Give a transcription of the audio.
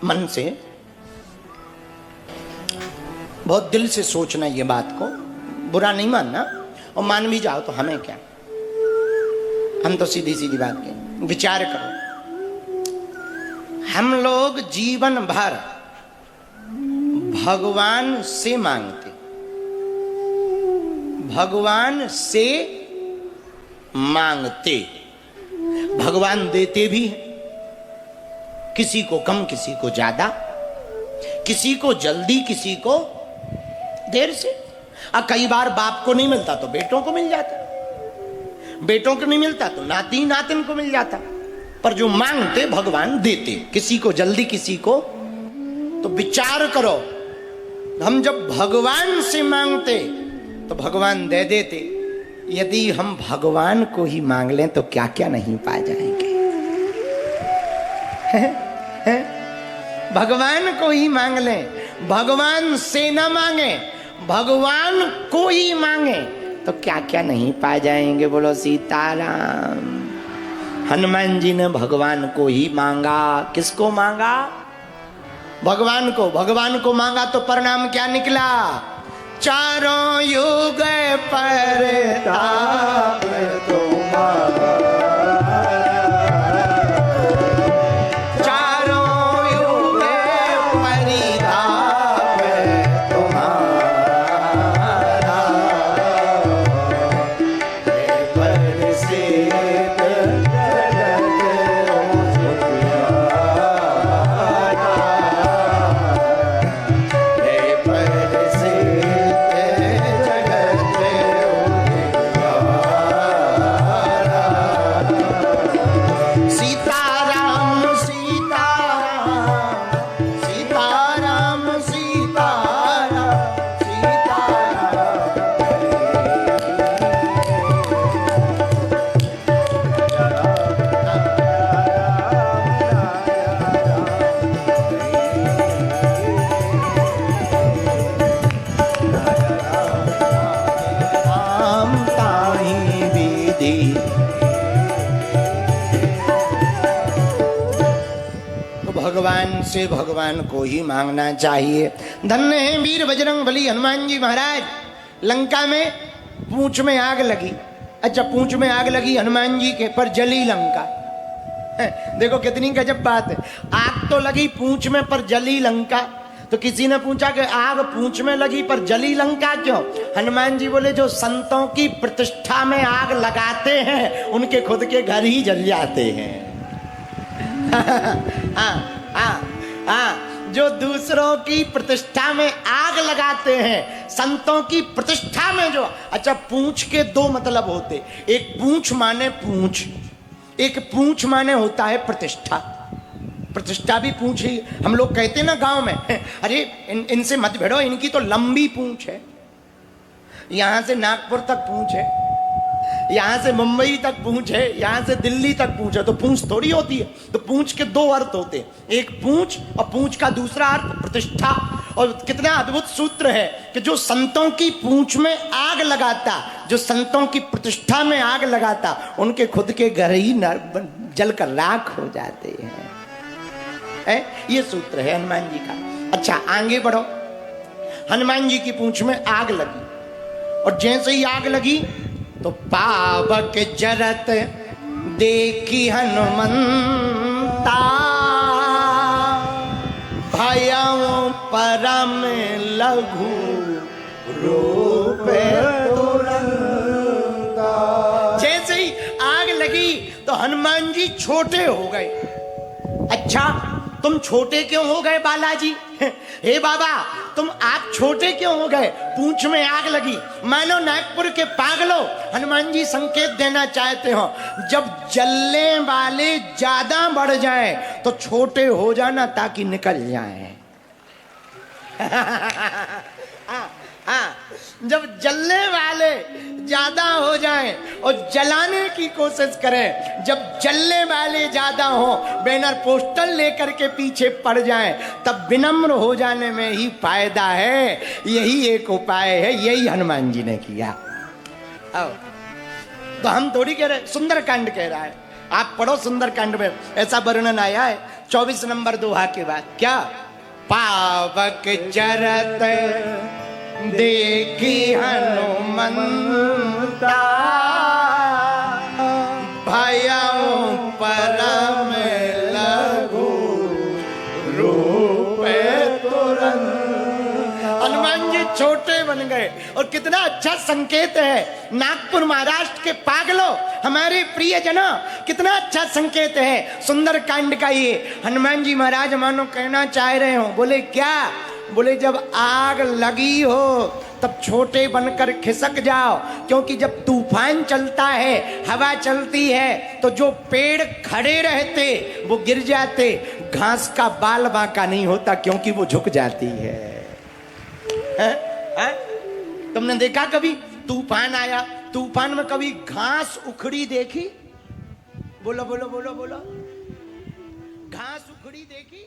मन से, बहुत दिल से सोचना ये बात को, बुरा नहीं मानना, और मान भी जाओ तो हमें क्या, हम तो सीधी सीधी बात कहें। विचार करो, हम लोग जीवन भर भगवान से मांगते, भगवान से मांगते, भगवान देते भी हैं, किसी को कम किसी को ज्यादा, किसी को जल्दी किसी को देर से। कई बार बाप को नहीं मिलता तो बेटों को मिल जाता, बेटों को नहीं मिलता तो नाती नातिन को मिल जाता, पर जो मांगते भगवान देते, किसी को जल्दी किसी को। तो विचार करो, हम जब भगवान से मांगते तो भगवान दे देते, यदि हम भगवान को ही मांग लें तो क्या क्या नहीं पा जाएंगे। है? भगवान को ही मांग लें, भगवान से न मांगे, भगवान को ही मांगे तो क्या क्या नहीं पा जाएंगे। बोलो सीताराम। हनुमान जी ने भगवान को ही मांगा। किसको मांगा? भगवान को। भगवान को मांगा तो परिणाम क्या निकला? चारों युग परताप तुम्हारा, चारों युग परिताप तुम्हारा, बरसित भगवान से भगवान को ही मांगना चाहिए। धन्य है वीर बजरंग बली हनुमान जी महाराज। लंका में पूंछ में आग लगी। अच्छा, पूंछ में आग लगी हनुमान जी के, पर जली लंका। देखो कितनी गजब बात है। आग तो लगी पूंछ में पर जली लंका। तो किसी ने पूछा कि आग पूंछ में लगी पर जली लंका क्यों? हनुमान जी बोले, जो संतों की प्रतिष्ठा में आग लगाते हैं उनके खुद के घर ही जल जाते हैं। जो दूसरों की प्रतिष्ठा में आग लगाते हैं, संतों की प्रतिष्ठा में जो। अच्छा, पूंछ के दो मतलब होते, एक पूंछ माने पूंछ, एक पूंछ माने होता है प्रतिष्ठा। प्रतिष्ठा भी पूंछ ही। हम लोग कहते हैं ना गांव में, अरे इनसे मत भिड़ो, इनकी तो लंबी पूंछ है, यहां से नागपुर तक पूंछ है, यहां से मुंबई तक पूंछ है, यहां से दिल्ली तक पूंछ है। तो पूंछ थोड़ी होती है। तो पूंछ के दो अर्थ होते हैं, एक पूंछ और पूंछ का दूसरा अर्थ प्रतिष्ठा। और कितना अद्भुत सूत्र है कि जो संतों की पूंछ में आग लगाता, जो संतों की प्रतिष्ठा में आग लगाता, उनके खुद के घर ही जलकर राख हो जाते हैं। ये सूत्र है हनुमान जी का। अच्छा, आगे बढ़ो। हनुमान जी की पूंछ में आग लगी, और जैसे ही आग लगी तो पावक जरत देखी हनुमंता, भयं परम लघु रूप तुरंता। जैसे ही आग लगी तो हनुमान जी छोटे हो गए। अच्छा, तुम छोटे क्यों हो गए बालाजी? हे बाबा, तुम आप छोटे क्यों हो गए? पूंछ में आग लगी, मानो नागपुर के पागलों। हनुमान जी संकेत देना चाहते हो, जब जलने वाले ज्यादा बढ़ जाएं तो छोटे हो जाना ताकि निकल जाएं। जब जलने वाले ज्यादा हो जाएं और जलाने की कोशिश करें, जब जलने वाले ज्यादा हो, बैनर पोस्टर लेकर के पीछे पड़ जाएं, तब विनम्र हो जाने में ही फायदा है। यही एक उपाय है, यही हनुमान जी ने किया। तो हम थोड़ी कह रहे, सुंदरकांड कह रहा है, आप पढ़ो सुंदरकांड में ऐसा वर्णन आया है। 24 नंबर दोहा के बाद क्या? पावक चरत देखी हनुमंता, भयउ परम लघु रूप तुरंत। हनुमान जी छोटे बन गए और कितना अच्छा संकेत है। नागपुर महाराष्ट्र के पागलों, हमारे प्रियजनों, कितना अच्छा संकेत है सुंदर कांड का ये। हनुमान जी महाराज मानो कहना चाह रहे हो। बोले क्या? बोले जब आग लगी हो तब छोटे बनकर खिसक जाओ, क्योंकि जब तूफान चलता है, हवा चलती है, तो जो पेड़ खड़े रहते वो गिर जाते, घास का बाल बांका नहीं होता क्योंकि वो झुक जाती है। तुमने देखा कभी तूफान आया, तूफान में कभी घास उखड़ी देखी? बोलो बोलो बोलो बोलो, घास उखड़ी देखी?